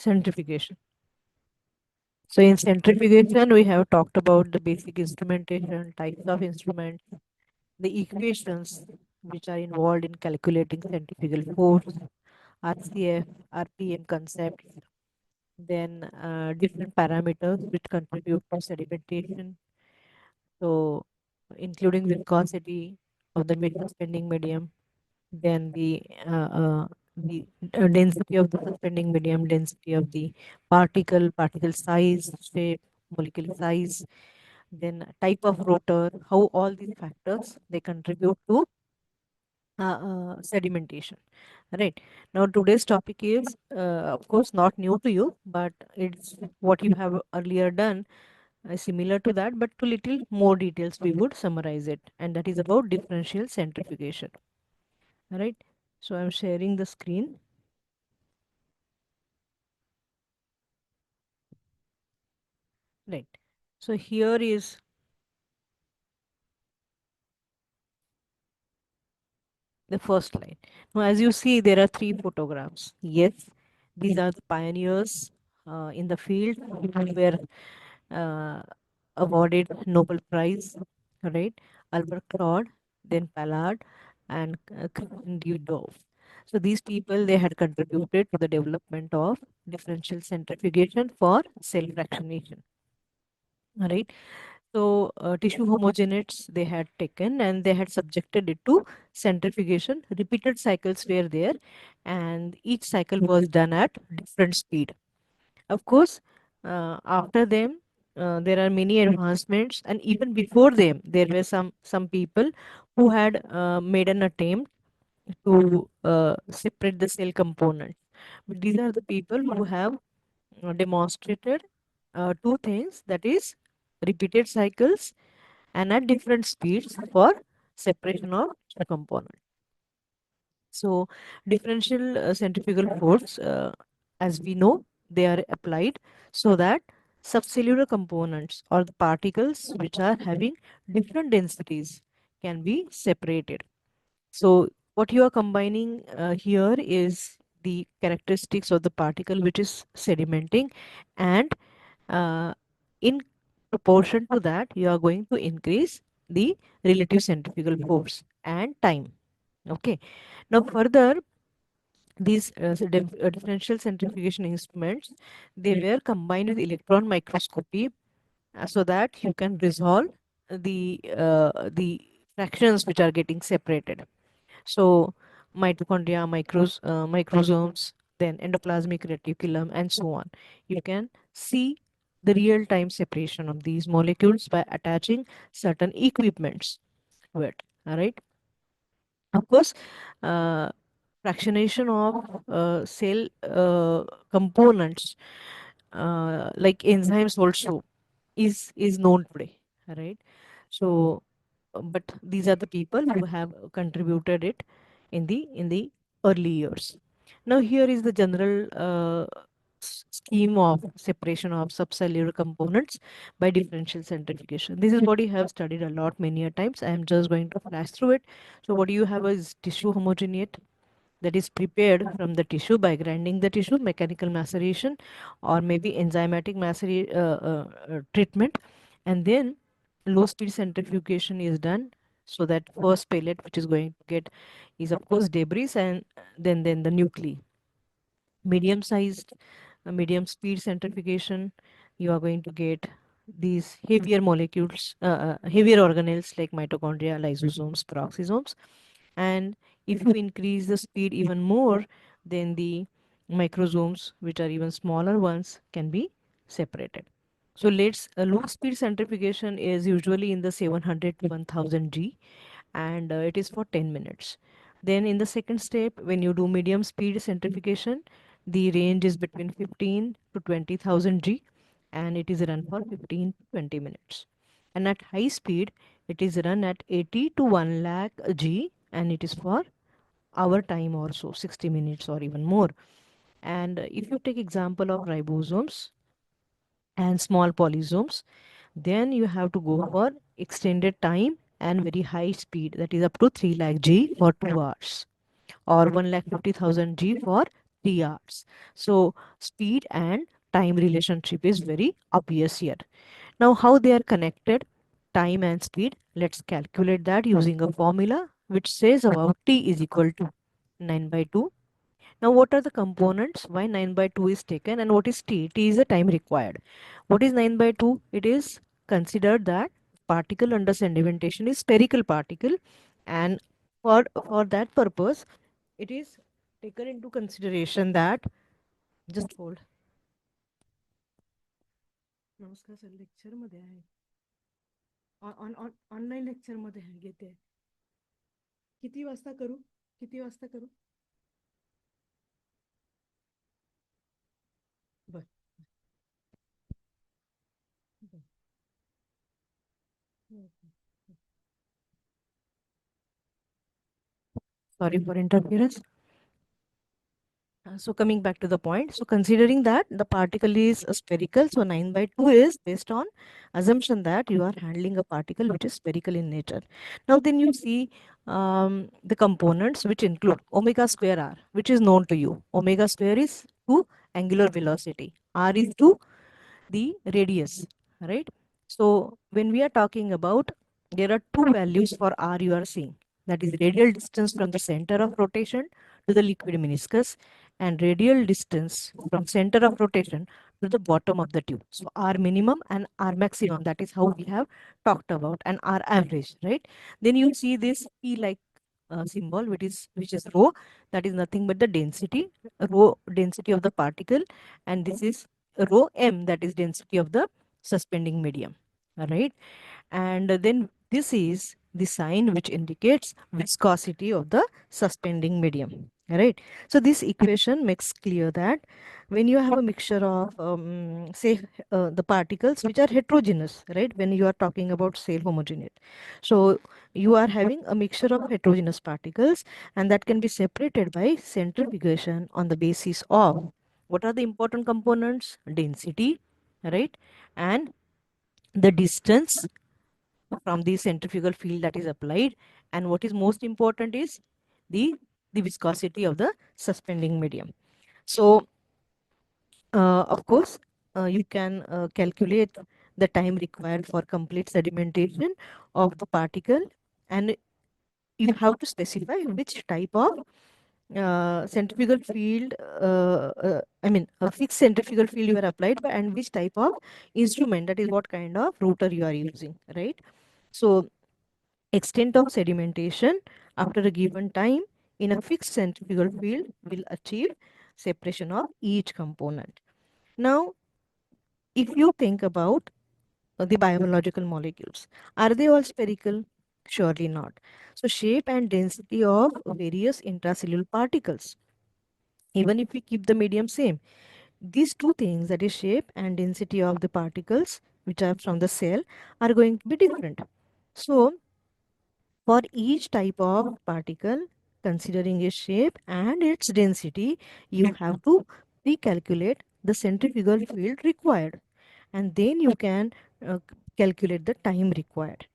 Centrifugation. So in centrifugation, we have talked about the basic instrumentation, types of instruments, the equations which are involved in calculating centrifugal force, RCF, RPM concepts, then different parameters which contribute to sedimentation. So including viscosity of the mid suspending medium, then the density of the suspending medium, density of the particle size, shape, molecular size, then type of rotor, how all these factors they contribute to sedimentation. Right. Now today's topic is, of course, not new to you, but it's what you have earlier done, similar to that, but to little more details we would summarize it, and that is about differential centrifugation. Right. So I'm sharing the screen. Right. So here is the first line. Now, as you see, there are three photographs. Yes, these are the pioneers in the field who were uh, awarded Nobel Prize, right? Albert Claude, then Ballard, and Christian Dudov. So these people they had contributed to the development of differential centrifugation for cell fractionation. All right. So tissue homogenates they had taken and they had subjected it to centrifugation. Repeated cycles were there, and each cycle was done at different speed. Of course, after them, there are many advancements, and even before them, there were some people who had made an attempt to separate the cell components. But these are the people who have demonstrated two things, that is repeated cycles and at different speeds for separation of the component. So differential centrifugal force, as we know, they are applied so that subcellular components or the particles which are having different densities can be separated. So what you are combining here is the characteristics of the particle which is sedimenting, and uh, in proportion to that you are going to increase the relative centrifugal force and time. Okay. Now further, these differential centrifugation instruments they were combined with electron microscopy, so that you can resolve the fractions which are getting separated. So mitochondria, microsomes, then endoplasmic reticulum, and so on. You can see the real-time separation of these molecules by attaching certain equipments to it. All right. Of course, uh, fractionation of cell components like enzymes also is known today, right? So but these are the people who have contributed it in the early years. Now here is the general scheme of separation of subcellular components by differential centrifugation. This is what you have studied a lot many a times. I am just going to flash through it. So what you have is tissue homogeneate, that is prepared from the tissue by grinding the tissue, mechanical maceration, or maybe enzymatic treatment, and then low speed centrifugation is done, so that first pellet which is going to get is of course debris, and then the nuclei. Medium sized, medium speed centrifugation, you are going to get these heavier molecules, heavier organelles like mitochondria, lysosomes, peroxisomes. And if you increase the speed even more, then the microsomes, which are even smaller ones, can be separated. So let's low speed centrifugation is usually in the 700 to 1000 G, and it is for 10 minutes. Then in the second step, when you do medium speed centrifugation, the range is between 15 to 20,000 G, and it is run for 15 to 20 minutes. And at high speed, it is run at 80 to 1 lakh G, and it is for hour time or so, 60 minutes or even more. And if you take example of ribosomes and small polysomes, then you have to go for extended time and very high speed, that is up to 3 lakh G for 2 hours, or 1,50,000 G for 3 hours. So speed and time relationship is very obvious here. Now, how they are connected, time and speed, let's calculate that using a formula which says about t is equal to 9 by 2. Now, what are the components? Why 9 by 2 is taken and what is t? T is the time required. What is 9 by 2? It is considered that particle under sedimentation is spherical particle, and for that purpose, it is taken into consideration that, just hold. नमस्कार sir, lecture मध्ये आहे. Online lecture मध्ये आहे, घेते. किती वाजता करू? किती वाजता करू? बर. बर. Sorry for interference. So coming back to the point, so considering that the particle is spherical, so 9 by 2 is based on assumption that you are handling a particle which is spherical in nature. Now then you see the components which include omega square r, which is known to you. Omega square is to angular velocity. R is to the radius, right? So when we are talking about, there are two values for r you are seeing. That is radial distance from the center of rotation to the liquid meniscus, and radial distance from center of rotation to the bottom of the tube. So r minimum and r maximum, that is how we have talked about, and r average, right? Then you see this p like symbol, which is rho, that is nothing but the density, rho density of the particle, and this is rho m, that is density of the suspending medium. All right, and then this is the sign which indicates viscosity of the suspending medium. All right, so this equation makes clear that when you have a mixture of say the particles which are heterogeneous, right, when you are talking about cell homogeneous, so you are having a mixture of heterogeneous particles, and that can be separated by centrifugation on the basis of what are the important components: density, right, and the distance from the centrifugal field that is applied, and what is most important is the the viscosity of the suspending medium. So of course you can calculate the time required for complete sedimentation of the particle, and you have to specify which type of centrifugal field, I mean, a fixed centrifugal field you are applied by, and which type of instrument, that is what kind of router you are using, right? So extent of sedimentation after a given time in a fixed centrifugal field will achieve separation of each component. Now, if you think about the biological molecules, are they all spherical? Surely not. So shape and density of various intracellular particles, even if we keep the medium same, these two things, that is shape and density of the particles which are from the cell, are going to be different. So for each type of particle, considering its shape and its density, you have to recalculate the centrifugal field required, and then you can calculate the time required,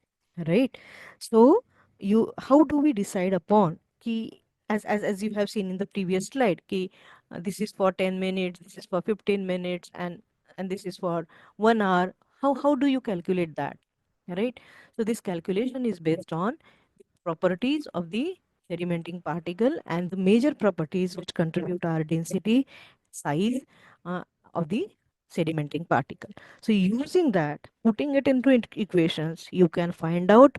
right? So you, how do we decide upon key, as you have seen in the previous slide, key this is for 10 minutes, this is for 15 minutes, and this is for 1 hour. How do you calculate that, right? So this calculation is based on properties of the sedimenting particle and the major properties which contribute our density, size uh, of the sedimenting particle. So using that, putting it into equations, you can find out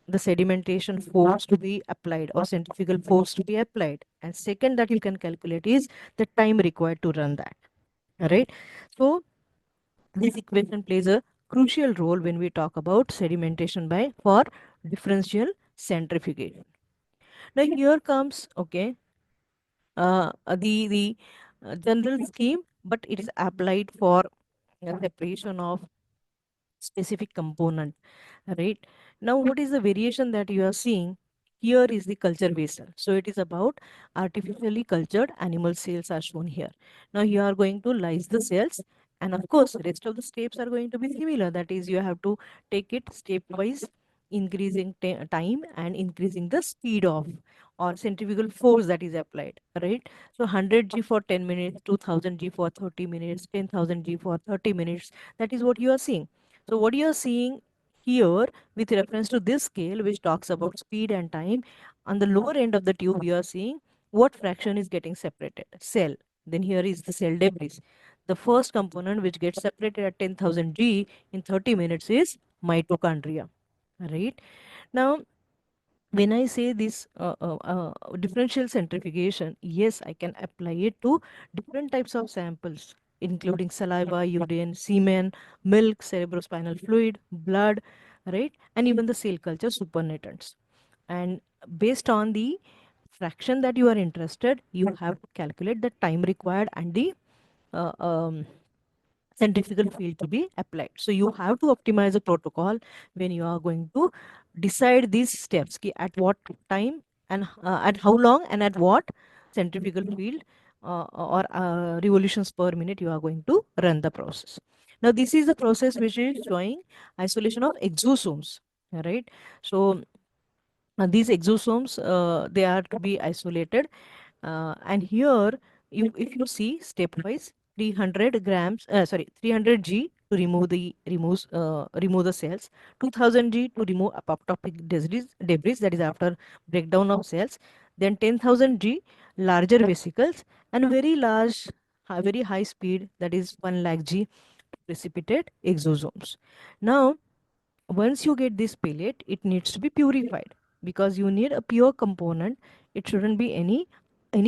the sedimentation force to be applied or centrifugal force to be applied. And second that you can calculate is the time required to run that. All right. So this equation plays a crucial role when we talk about sedimentation by for differential centrifugation. Now here comes, okay, the general scheme, but it is applied for separation of specific component, right? Now what is the variation that you are seeing? Here is the culture vessel. So it is about artificially cultured animal cells are shown here. Now you are going to lyse the cells, and of course rest of the steps are going to be similar. That is, you have to take it stepwise, increasing time and increasing the speed of or centrifugal force that is applied, right? So 100 G for 10 minutes, 2000 G for 30 minutes, 10,000 G for 30 minutes. That is what you are seeing. So what you are seeing here with reference to this scale, which talks about speed and time, on the lower end of the tube, you are seeing what fraction is getting separated. Cell. Then here is the cell debris. The first component which gets separated at 10,000 G in 30 minutes is mitochondria, right? Now, when I say this differential centrifugation, yes, I can apply it to different types of samples, including saliva, urine, semen, milk, cerebrospinal fluid, blood, right? And even the cell culture supernatants. And based on the fraction that you are interested, you have to calculate the time required and the uh, um, centrifugal field to be applied. So you have to optimize a protocol when you are going to decide these steps ki at what time and at how long and at what centrifugal field or revolutions per minute you are going to run the process. Now this is the process which is showing isolation of exosomes, right? So these exosomes they are to be isolated, and here if you see stepwise 300 grams, 300 G to remove the cells, 2000 G to remove apoptotic debris, that is after breakdown of cells, then 10,000 G larger vesicles, and very large very high speed, that is 1 lakh G to precipitate exosomes. Now once you get this pellet, it needs to be purified because you need a pure component. It shouldn't be any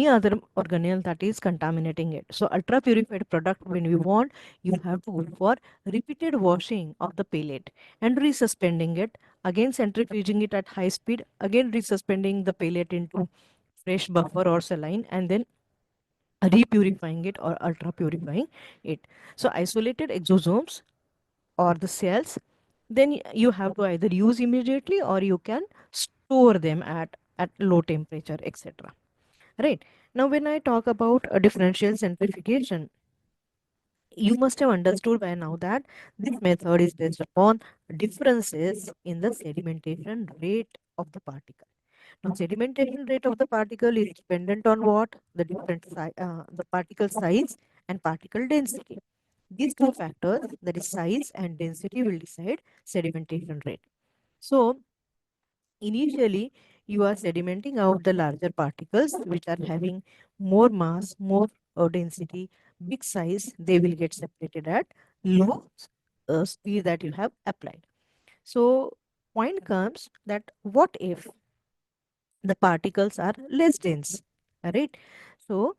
other organelle that is contaminating it. So ultra purified product, when we want, you have to go for repeated washing of the pellet and resuspending it, again centrifuging it at high speed, again resuspending the pellet into fresh buffer or saline, and then repurifying it or ultra purifying it. So isolated exosomes or the cells, then you have to either use immediately or you can store them at low temperature, etc. Right. Now when I talk about a differential centrifugation, you must have understood by now that this method is based upon differences in the sedimentation rate of the particle. Now sedimentation rate of the particle is dependent on what? The particle size and particle density. These two factors, that is size and density, will decide sedimentation rate. So initially, you are sedimenting out the larger particles which are having more mass, more density, big size. They will get separated at low speed that you have applied. So point comes that what if the particles are less dense, right? So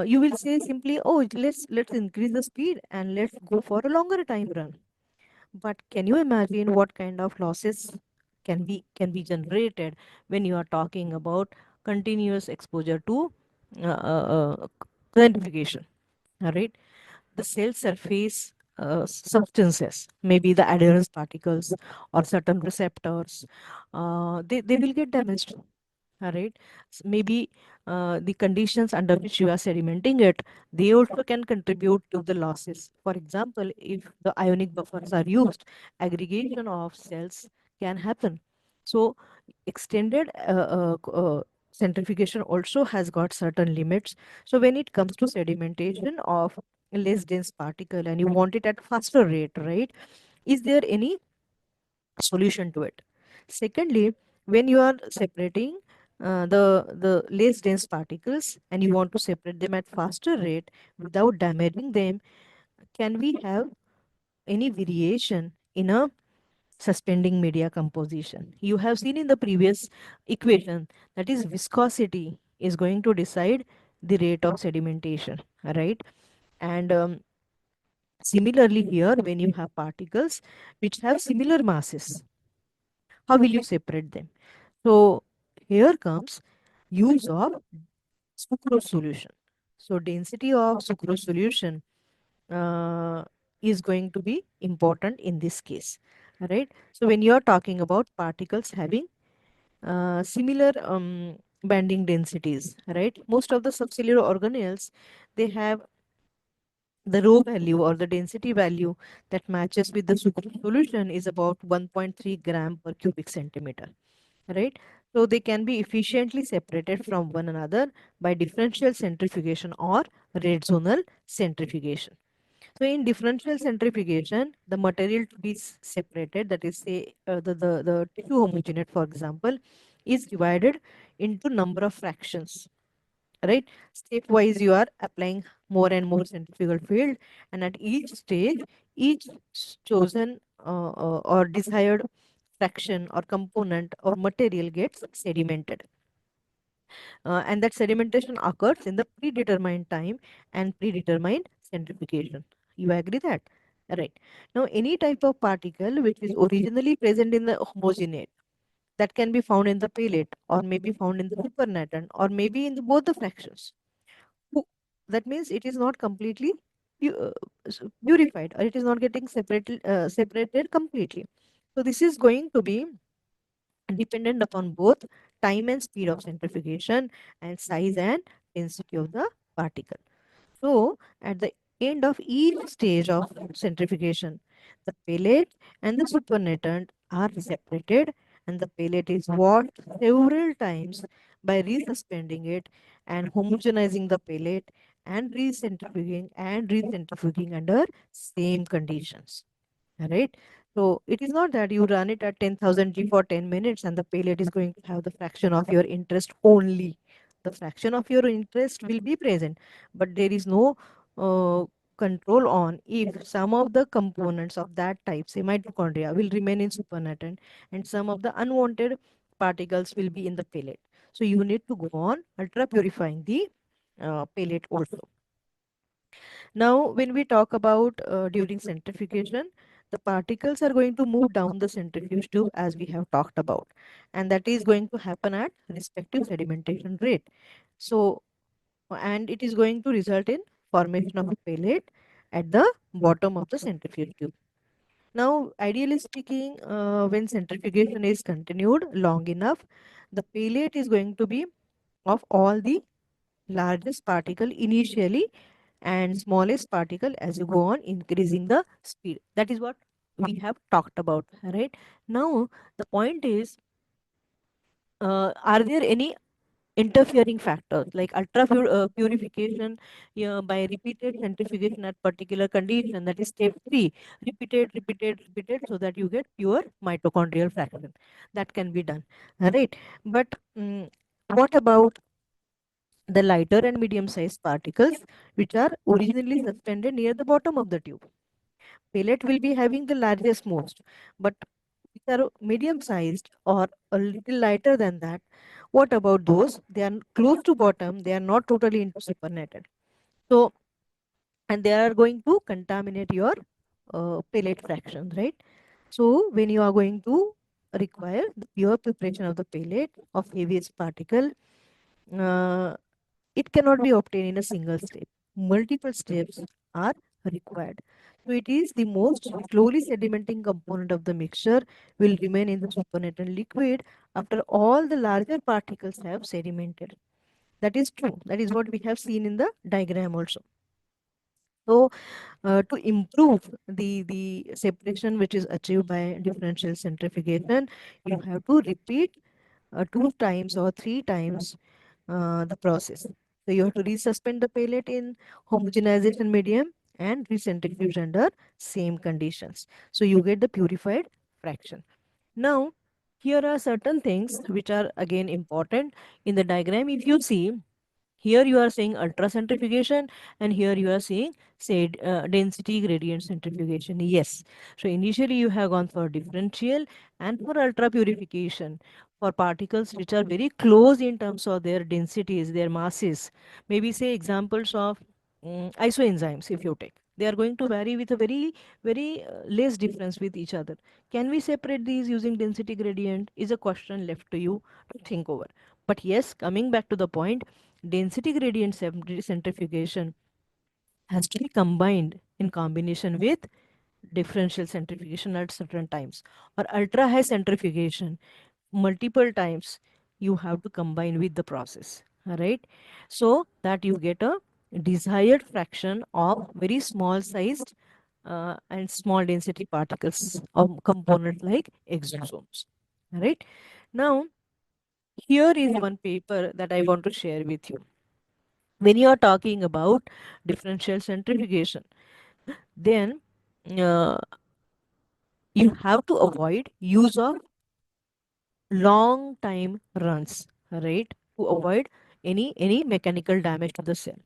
you will say simply, oh, let's increase the speed and let's go for a longer time run. But can you imagine what kind of losses can be generated when you are talking about continuous exposure to identification, all right? The cell surface substances, maybe the adherence particles or certain receptors, they will get damaged. All right. Maybe the conditions under which you are sedimenting it, they also can contribute to the losses. For example, if the ionic buffers are used, aggregation of cells can happen. So, extended centrifugation also has got certain limits. So, when it comes to sedimentation of less dense particle and you want it at faster rate, right? Is there any solution to it? Secondly, when you are separating the less dense particles and you want to separate them at faster rate without damaging them, can we have any variation in a suspending media composition? You have seen in the previous equation, that is viscosity is going to decide the rate of sedimentation, right? And similarly here, when you have particles which have similar masses, how will you separate them? So here comes use of sucrose solution. So density of sucrose solution uh, is going to be important in this case, right? So when you are talking about particles having similar binding densities, right? Most of the subcellular organelles, they have the rho value or the density value that matches with the sucrose solution is about 1.3 gram per cubic centimeter, right? So they can be efficiently separated from one another by differential centrifugation or red zonal centrifugation. So in differential centrifugation, the material to be separated, that is say the tissue homogenate, for example, is divided into number of fractions, right? Stepwise you are applying more and more centrifugal field, and at each stage, each chosen or desired fraction or component or material gets sedimented, and that sedimentation occurs in the predetermined time and predetermined centrifugation. You agree that? Right. Now, any type of particle which is originally present in the homogeneate, that can be found in the pellet or maybe found in the supernatant or maybe in both the fractions. Pu- That means it is not completely purified, or it is not getting separated completely. So this is going to be dependent upon both time and speed of centrifugation and size and density of the particle. So, at the end of each stage of centrifugation, the pellet and the supernatant are separated, and the pellet is washed several times by resuspending it and homogenizing the pellet and recentrifuging under same conditions. Right? So it is not that you run it at 10,000 G for 10 minutes and the pellet is going to have the fraction of your interest only. The fraction of your interest will be present, but there is no uh, control on if some of the components of that type, say mitochondria, will remain in supernatant and some of the unwanted particles will be in the pellet. So you need to go on ultra purifying the pellet also. Now, when we talk about during centrifugation, the particles are going to move down the centrifuge tube as we have talked about, and that is going to happen at respective sedimentation rate. So, and it is going to result in formation of a pellet at the bottom of the centrifuge tube. Now, ideally speaking, when centrifugation is continued long enough, the pellet is going to be of all the largest particle initially and smallest particle as you go on increasing the speed. That is what we have talked about, right? Now the point is, are there any interfering factors like purification, by repeated centrifugation at particular condition, that is step 3, repeated so that you get pure mitochondrial fraction? That can be done, right? But what about the lighter and medium sized particles which are originally suspended near the bottom of the tube? Pellet will be having the largest most, but which are medium sized or a little lighter than that. What about those? They are close to bottom, they are not totally into supernatant. So, and they are going to contaminate your pellet fraction, right? So, when you are going to require the pure preparation of the pellet of heaviest particle, uh, it cannot be obtained in a single step. Multiple steps are required. So it is the most slowly sedimenting component of the mixture will remain in the supernatant liquid after all the larger particles have sedimented. That is true. That is what we have seen in the diagram also. So to improve the separation which is achieved by differential centrifugation, you have to repeat 2 times or 3 times the process. So you have to resuspend the pellet in homogenization medium and recentrifuge under same conditions. So you get the purified fraction. Now, here are certain things which are again important in the diagram. If you see, here you are seeing ultracentrifugation, and here you are seeing say density gradient centrifugation. Yes. So initially you have gone for differential and for ultra purification for particles which are very close in terms of their densities, their masses. Maybe say examples of isoenzymes if you take. They are going to vary with a very less difference with each other. Can we separate these using density gradient? Is a question left to you to think over. But yes, coming back to the point, density gradient centrifugation has to be combined in combination with differential centrifugation at certain times, or ultra high centrifugation multiple times you have to combine with the process, right? So that you get a desired fraction of very small sized and small density particles of component like exosomes, right? Now Here is one paper that I want to share with you. When you are talking about differential centrifugation, then uh, you have to avoid use of long time runs, right? To avoid any mechanical damage to the cell.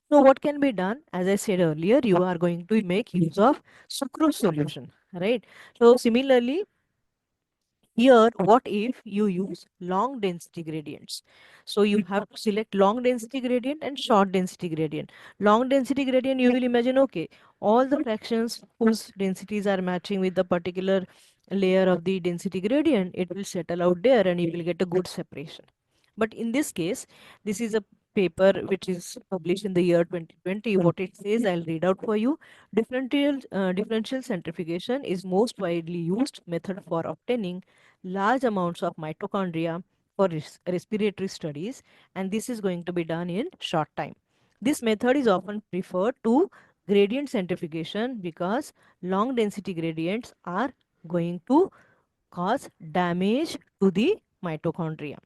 So what can be done? As I said earlier, you are going to make use of sucrose solution, right? So similarly, here, what if you use long density gradients? So you have to select long density gradient and short density gradient. Long density gradient, you will imagine, okay, all the fractions whose densities are matching with the particular layer of the density gradient, it will settle out there and you will get a good separation. But in this case, this is a paper which is published in the year 2020. What it says, I'll read out for you. Differential centrifugation is most widely used method for obtaining large amounts of mitochondria for respiratory studies, and this is going to be done in short time. This method is often preferred to gradient centrifugation because long density gradients are going to cause damage to the mitochondria,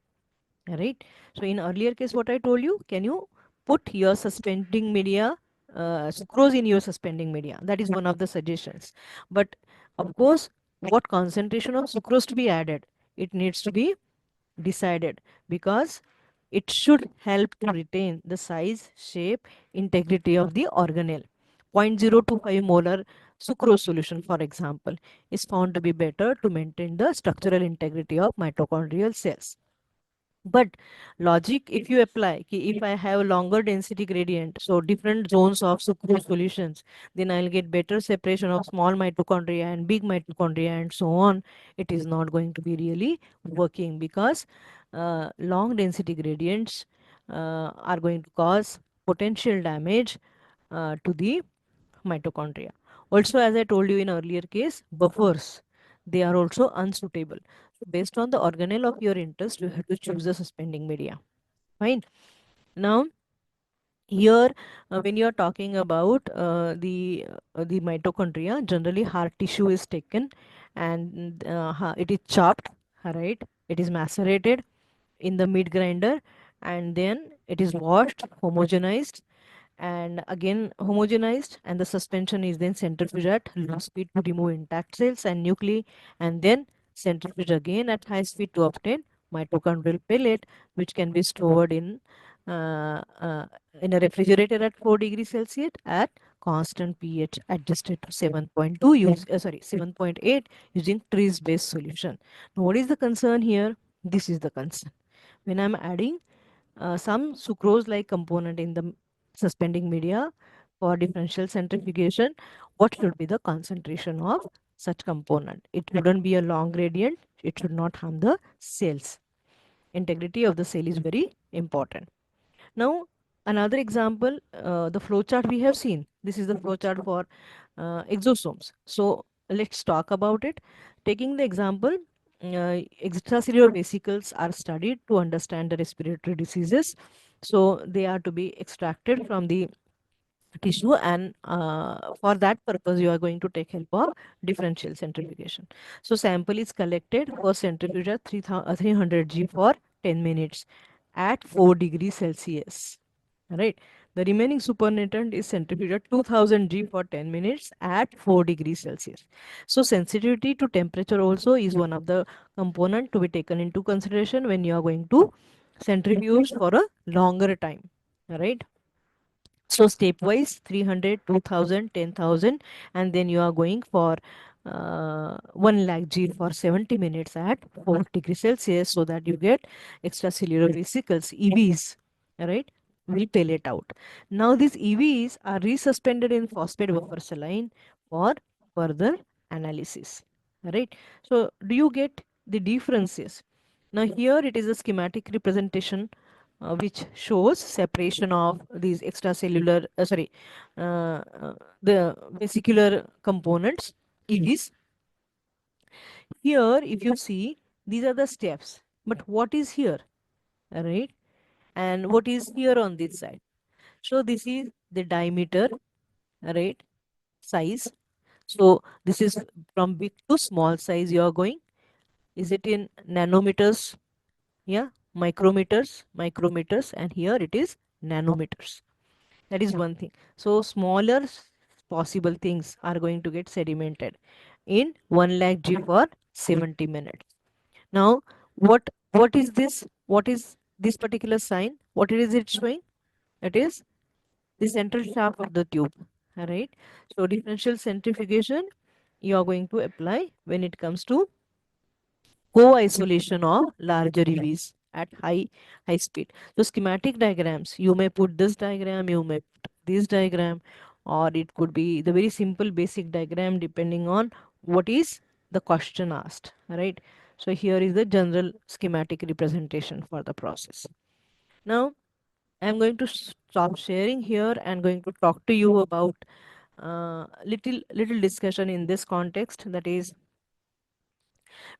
right? So in earlier case, what I told you, can you put your suspending media, sucrose in your suspending media? That is one of the suggestions. But of course, what concentration of sucrose to be added, it needs to be decided, because it should help to retain the size, shape, integrity of the organelle. 0.025 molar sucrose solution, for example, is found to be better to maintain the structural integrity of mitochondrial cells. But logic, if you apply, if I have a longer density gradient, so different zones of sucrose solutions, then I'll get better separation of small mitochondria and big mitochondria and so on. It is not going to be really working, because long density gradients are going to cause potential damage to the mitochondria. Also, as I told you in earlier case, buffers, they are also unsuitable. So based on the organelle of your interest, you have to choose the suspending media. Fine. Now, here, when you are talking about the mitochondria, generally heart tissue is taken and it is chopped, right? It is macerated in the meat grinder, and then it is washed, homogenized, and again homogenized, and the suspension is then centrifuged at low speed to remove intact cells and nuclei, and then centrifuge again at high speed to obtain mitochondrial pellet, which can be stored uh, uh, in a refrigerator at 4 degrees Celsius at constant pH adjusted to 7.2 sorry, 7.8, using trees based solution. Now what is the concern here? This is the concern. When I'm adding some sucrose like component in the suspending media for differential centrifugation, what should be the concentration of such component? It shouldn't be a long gradient, it should not harm the cells. Integrity of the cell is very important. Now, another example, the flowchart we have seen. This is the flowchart for exosomes. So let's talk about it. Taking the example, extracellular vesicles are studied to understand the respiratory diseases. So they are to be extracted from the tissue, and for that purpose you are going to take help of differential centrifugation. So sample is collected for centrifuge at 300 G for 10 minutes at 4 degrees Celsius, right? The remaining supernatant is centrifuged at 2000 G for 10 minutes at 4 degrees Celsius. So sensitivity to temperature also is one of the component to be taken into consideration when you are going to centrifuge for a longer time, right? So stepwise 300, 2000, 10,000, and then you are going for 1 lakh G for 70 minutes at 4 degrees Celsius, so that you get extracellular vesicles, EVs, right? Will pellet out. Now these EVs are resuspended in phosphate buffer saline for further analysis, right? So do you get the differences? Now here it is a schematic representation which shows separation of these extracellular, the vesicular components, EVs. Here, if you see, these are the steps. But what is here, right? And what is here on this side? So this is the diameter, right? Size. So this is from big to small size you are going. Is it in nanometers? Yeah. micrometers, and here it is nanometers. That is one thing. So smaller possible things are going to get sedimented in 1 lakh G for 70 minutes. Now, what is this? What is this particular sign? What is it showing? It is the central shaft of the tube. All right. So differential centrifugation you are going to apply when it comes to co-isolation of larger EVs at high speed. So schematic diagrams, you may put this diagram, you may put this diagram, or it could be the very simple basic diagram depending on what is the question asked. Right. So here is the general schematic representation for the process. Now I'm going to stop sharing here and going to talk to you about little discussion in this context, that is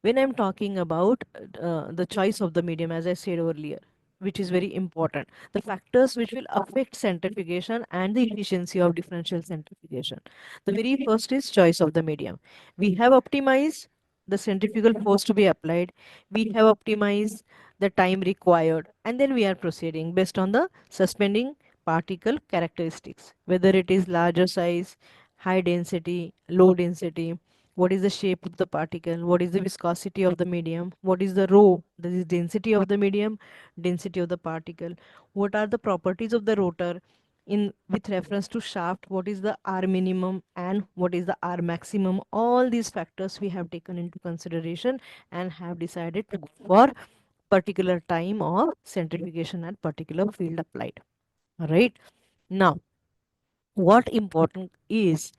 when I'm talking about the choice of the medium, as I said earlier, which is very important, the factors which will affect centrifugation and the efficiency of differential centrifugation. The very first is choice of the medium. We have optimized the centrifugal force to be applied, we have optimized the time required, and then we are proceeding based on the suspending particle characteristics, whether it is larger size, high density, low density, what is the shape of the particle, what is the viscosity of the medium, what is the rho, that is density of the medium, density of the particle, what are the properties of the rotor in with reference to shaft, what is the r minimum and what is the r maximum. All these factors we have taken into consideration and have decided to go for particular time of centrifugation at particular field applied. All right. Now what important is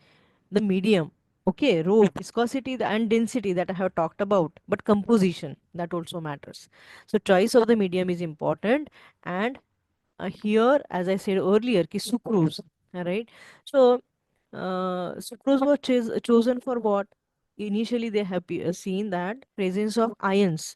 the medium. Okay, rho, viscosity and density that I have talked about, but composition that also matters. So choice of the medium is important. And here, as I said earlier, ki sucrose, all right? So sucrose was chosen for what? Initially they have seen that presence of ions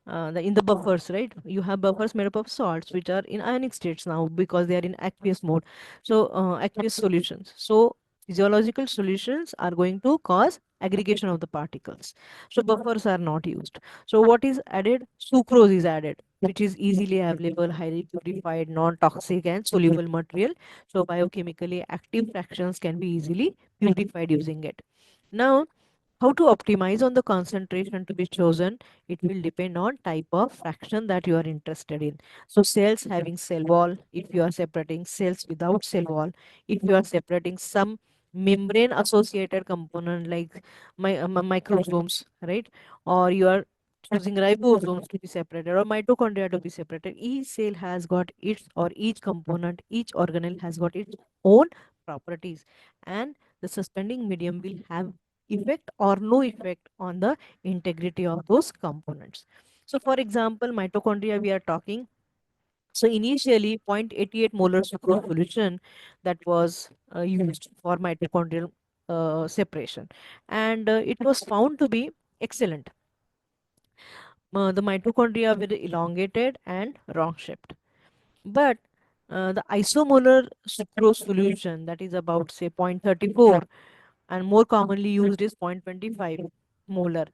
in the buffers, right? You have buffers made up of salts which are in ionic states now because they are in aqueous mode. So aqueous solutions. So physiological solutions are going to cause aggregation of the particles. So buffers are not used. So what is added? Sucrose is added, which is easily available, highly purified, non-toxic and soluble material. So biochemically active fractions can be easily purified using it. Now how to optimize on the concentration to be chosen? It will depend on type of fraction that you are interested in. So cells having cell wall, if you are separating cells without cell wall, if you are separating some membrane associated component like microsomes, right? Or you are choosing ribosomes to be separated or mitochondria to be separated. Each cell has got its, or each component, each organelle has got its own properties, and the suspending medium will have effect or no effect on the integrity of those components. So for example, mitochondria we are talking. So initially 0.88 molar sucrose solution that was used for mitochondrial separation, and it was found to be excellent. The mitochondria were elongated and wrong shaped. But the isomolar sucrose solution, that is about say 0.34, and more commonly used is 0.25 molar.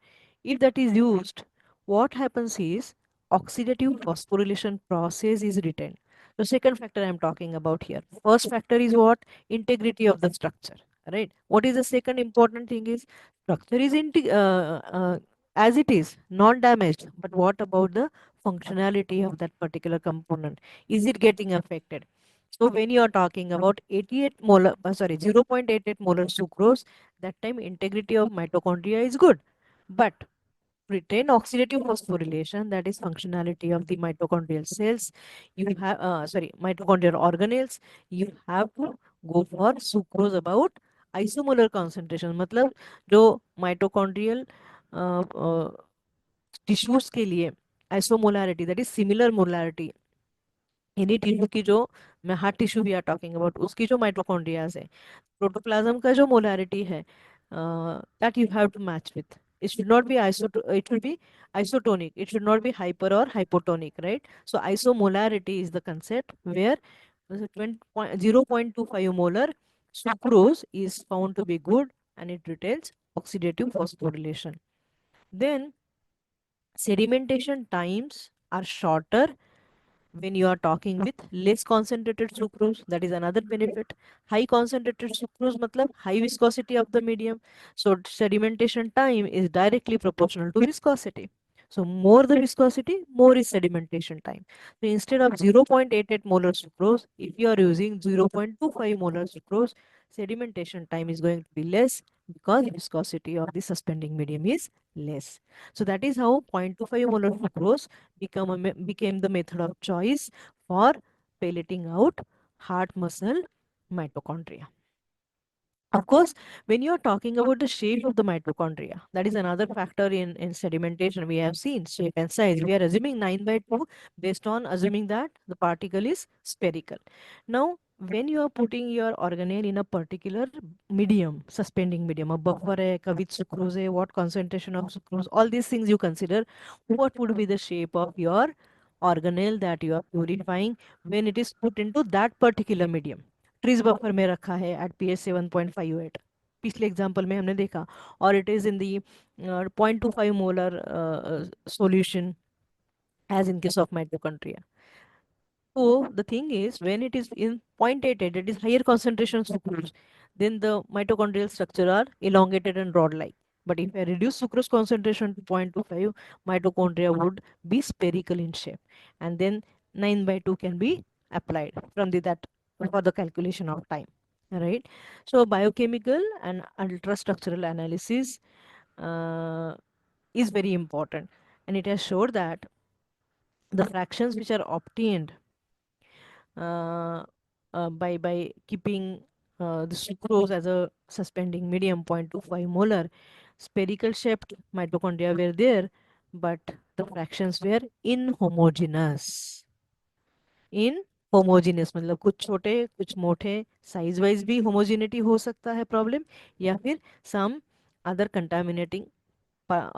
If that is used, what happens is oxidative phosphorylation process is retained. The second factor I am talking about here. First factor is what? Integrity of the structure. Right. What is the second important thing is structure is as it is, not damaged. But what about the functionality of that particular component? Is it getting affected? So when you are talking about 88 molar, 0.88 molar sucrose, that time integrity of mitochondria is good. But retain oxidative phosphorylation, that is functionality of the mitochondrial cells, you have, mitochondrial organelles, you have to go for sucrose about isomolar concentration. मतलब जो mitochondrial tissues के लिए isomolarity, that is similar molarity any tissue की जो, मैं heart tissue भी are talking about, उसकी जो माइटोकॉन्ड्रियाज है, प्रोटोप्लाज्म का जो मोलैरिटी है, that you have to match with. It should not be it should be isotonic. It should not be hyper or hypotonic, right? So isomolarity is the concept where 0.25 molar sucrose is found to be good and it retains oxidative phosphorylation. Then sedimentation times are shorter when you are talking with less concentrated sucrose. That is another benefit. High concentrated sucrose matlab high viscosity of the medium, so sedimentation time is directly proportional to viscosity. So more the viscosity, more is sedimentation time. So instead of 0.88 molar sucrose, if you are using 0.25 molar sucrose, sedimentation time is going to be less because viscosity of the suspending medium is less. So that is how 0.25 molar sucrose became the method of choice for pelleting out heart muscle mitochondria. Of course, when you're talking about the shape of the mitochondria, that is another factor in sedimentation. We have seen shape and size. We are assuming 9 by 2 based on assuming that the particle is spherical. Now, when you are putting your organelle in a particular medium, suspending medium, a buffer hai, with sucrose, hai, what concentration of sucrose, all these things you consider, what would be the shape of your organelle that you are purifying when it is put into that particular medium. Trees buffer में रखा है eight P H 7.58, पिछले example में हमने देखा, और it is in the 0.25 molar solution as in case of mitochondria. So the thing is, when it is in 0.88, it is higher concentration sucrose, then the mitochondrial structure are elongated and rod-like. But if I reduce sucrose concentration to 0.25, mitochondria would be spherical in shape, and then 9 by 2 can be applied from the that for the calculation of time. Right. So biochemical and ultrastructural analysis uh, is very important, and it has showed that the fractions which are obtained uh, by keeping the sucrose as a suspending medium 0.25 molar, spherical shaped mitochondria were there, but the fractions were inhomogeneous. In homogeneous मतलब कुछ छोटे कुछ मोटे, size wise भी homogeneity हो सकता है problem, या फिर some other contaminating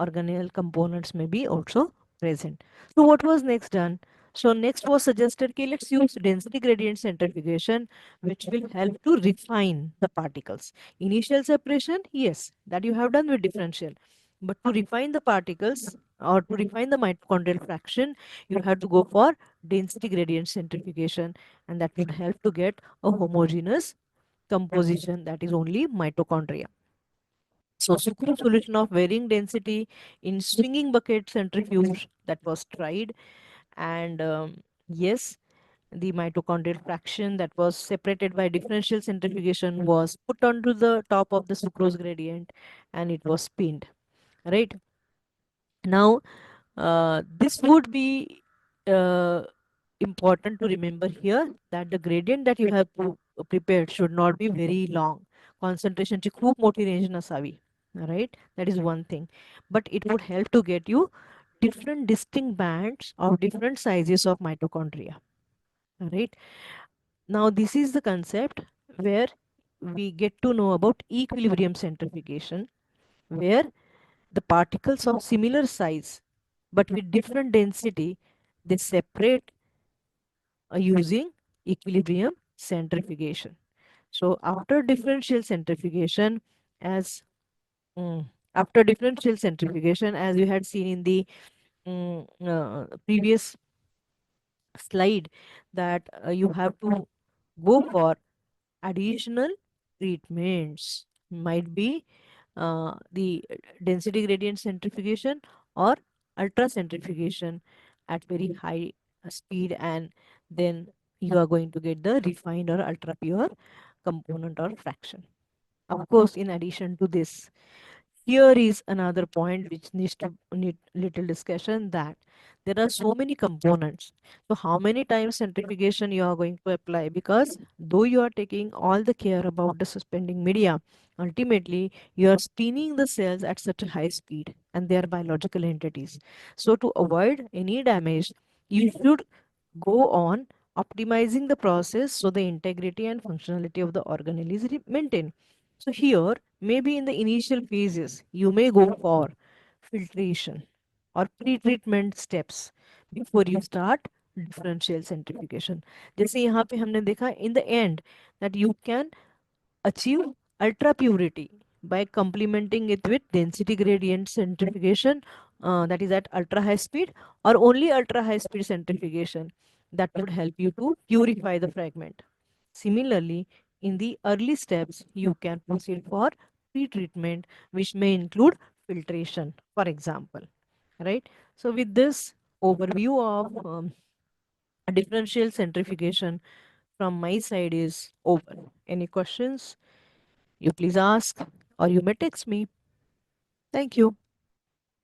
organelle components may be also present. So what was next done? So next was suggested, okay, let's use density gradient centrifugation, which will help to refine the particles. Initial separation, yes, that you have done with differential. But to refine the particles or to refine the mitochondrial fraction, you have to go for density gradient centrifugation, and that would help to get a homogeneous composition that is only mitochondria. So sucrose solution of varying density in swinging bucket centrifuge that was tried, and yes, the mitochondrial fraction that was separated by differential centrifugation was put onto the top of the sucrose gradient, and it was spinned. Right now, this would be uh, important to remember here that the gradient that you have prepared should not be very long. Concentration ची खूप मोठी range नसावी. Right, that is one thing, but it would help to get you different distinct bands of different sizes of mitochondria. Right now, this is the concept where we get to know about equilibrium centrifugation, where the particles of similar size but with different density, they separate using equilibrium centrifugation. So after differential centrifugation, as mm, after differential centrifugation, as you had seen in the previous slide, that you have to go for additional treatments, might be the density gradient centrifugation or ultracentrifugation at very high speed, and then you are going to get the refined or ultra pure component or fraction. Of course, in addition to this, here is another point which needs to need little discussion, that there are so many components. So how many times centrifugation you are going to apply? Because though you are taking all the care about the suspending media, ultimately you are spinning the cells at such a high speed and they are biological entities. So to avoid any damage, you should go on optimizing the process so the integrity and functionality of the organelle is maintained. So here, maybe in the initial phases, you may go for filtration or pre-treatment steps before you start differential centrifugation. जैसे यहाँ पे हमने देखा in the end that you can achieve ultra purity by complementing it with density gradient centrifugation that is at ultra high speed, or only ultra high speed centrifugation that would help you to purify the fragment. Similarly, in the early steps, you can proceed for pre-treatment, which may include filtration, for example. Right. So, with this overview of differential centrifugation from my side is over. Any questions? You please ask, or you may text me. Thank you.